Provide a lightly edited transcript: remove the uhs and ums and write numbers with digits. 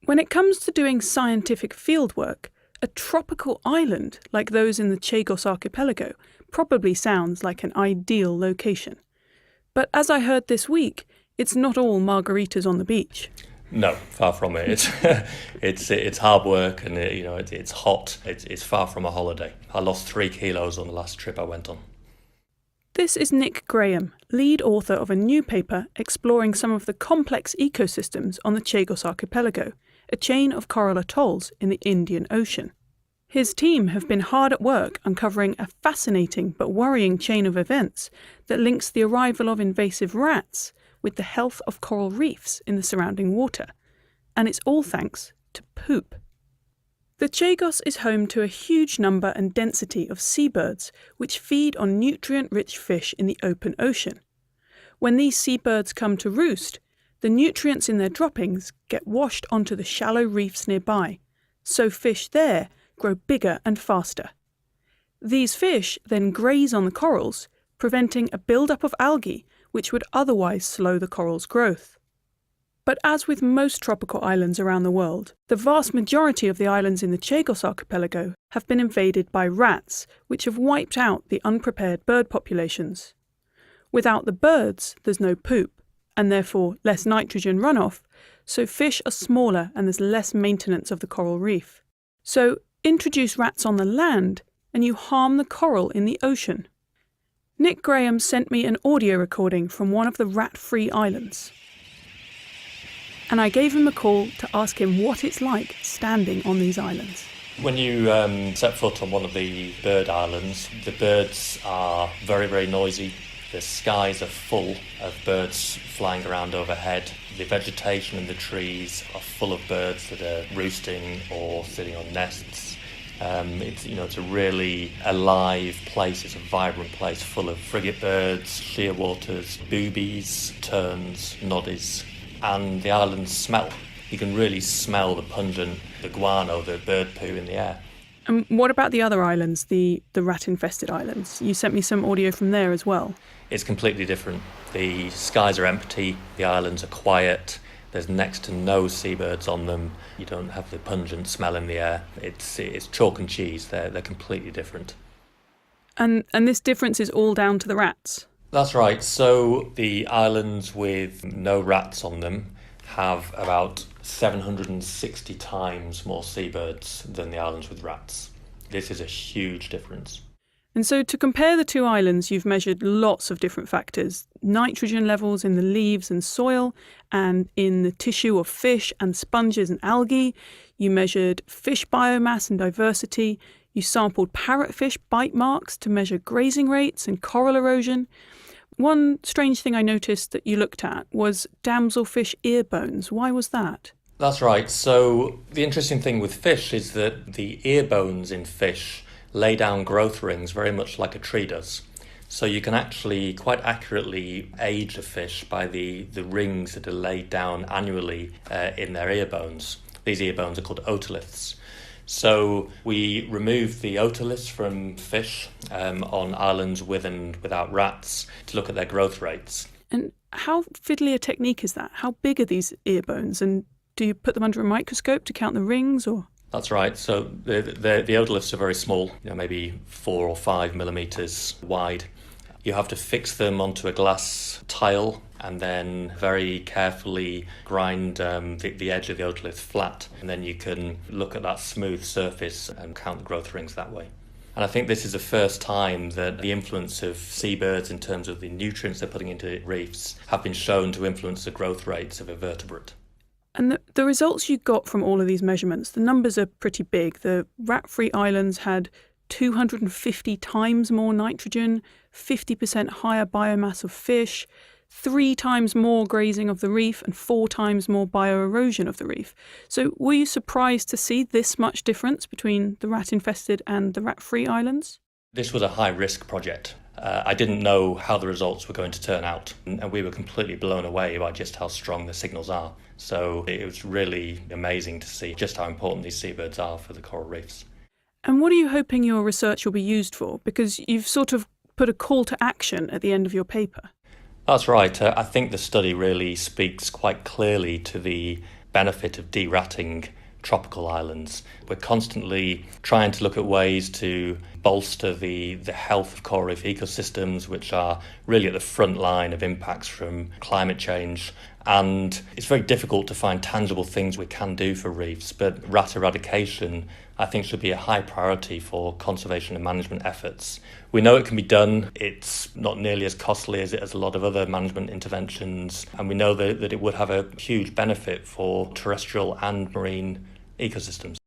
When it comes to doing scientific fieldwork, a tropical island like those in the Chagos archipelago probably sounds like an ideal location. But as I heard this week, it's not all margaritas on the beach. No, far from it. It's hard work, and it's hot. It's far from a holiday. I lost 3 kilos on the last trip I went on. This is Nick Graham, lead author of a new paper exploring some of the complex ecosystems on the Chagos archipelago, a chain of coral atolls in the Indian Ocean. His team have been hard at work uncovering a fascinating but worrying chain of events that links the arrival of invasive rats with the health of coral reefs in the surrounding water. And it's all thanks to poop. The Chagos is home to a huge number and density of seabirds which feed on nutrient-rich fish in the open ocean. When these seabirds come to roost, the nutrients in their droppings get washed onto the shallow reefs nearby, so fish there grow bigger and faster. These fish then graze on the corals, preventing a build-up of algae which would otherwise slow the coral's growth. But as with most tropical islands around the world, the vast majority of the islands in the Chagos archipelago have been invaded by rats, which have wiped out the unprepared bird populations. Without the birds, there's no poop, and therefore less nitrogen runoff, so fish are smaller and there's less maintenance of the coral reef. So introduce rats on the land, and you harm the coral in the ocean. Nick Graham sent me an audio recording from one of the rat-free islands. And I gave him a call to ask him what it's like standing on these islands. When you set foot on one of the bird islands, the birds are very, very noisy. The skies are full of birds flying around overhead. The vegetation in the trees are full of birds that are roosting or sitting on nests. It's a really alive place. It's a vibrant place full of frigate birds, shearwaters, boobies, terns, noddies, and the islands smell. You can really smell the guano, the bird poo in the air. And what about the other islands, the rat-infested islands? You sent me some audio from there as well. It's completely different. The skies are empty, the islands are quiet, there's next to no seabirds on them, you don't have the pungent smell in the air. It's chalk and cheese, they're completely different. And this difference is all down to the rats? That's right. So the islands with no rats on them have about 760 times more seabirds than the islands with rats. This is a huge difference. And so to compare the two islands, you've measured lots of different factors. Nitrogen levels in the leaves and soil, and in the tissue of fish and sponges and algae. You measured fish biomass and diversity. You sampled parrotfish bite marks to measure grazing rates and coral erosion. One strange thing I noticed that you looked at was damselfish ear bones. Why was that? That's right. So the interesting thing with fish is that the ear bones in fish lay down growth rings very much like a tree does. So you can actually quite accurately age a fish by the rings that are laid down annually in their ear bones. These ear bones are called otoliths. So we removed the otoliths from fish on islands with and without rats to look at their growth rates. And how fiddly a technique is that? How big are these ear bones? And do you put them under a microscope to count the rings, or? That's right. So the otoliths are very small, maybe 4 or 5 millimeters wide. You have to fix them onto a glass tile and then very carefully grind the edge of the otolith flat. And then you can look at that smooth surface and count the growth rings that way. And I think this is the first time that the influence of seabirds in terms of the nutrients they're putting into reefs have been shown to influence the growth rates of a vertebrate. And the results you got from all of these measurements, the numbers are pretty big. The rat-free islands had 250 times more nitrogen, 50% higher biomass of fish, 3 times more grazing of the reef, and 4 times more bioerosion of the reef. So were you surprised to see this much difference between the rat-infested and the rat-free islands? This was a high-risk project. I didn't know how the results were going to turn out, and we were completely blown away by just how strong the signals are. So it was really amazing to see just how important these seabirds are for the coral reefs. And what are you hoping your research will be used for? Because you've sort of put a call to action at the end of your paper. That's right. I think the study really speaks quite clearly to the benefit of de-ratting tropical islands. We're constantly trying to look at ways to bolster the health of coral reef ecosystems, which are really at the front line of impacts from climate change. And it's very difficult to find tangible things we can do for reefs, but rat eradication, I think, should be a high priority for conservation and management efforts. We know it can be done. It's not nearly as costly as a lot of other management interventions, and we know that it would have a huge benefit for terrestrial and marine ecosystems.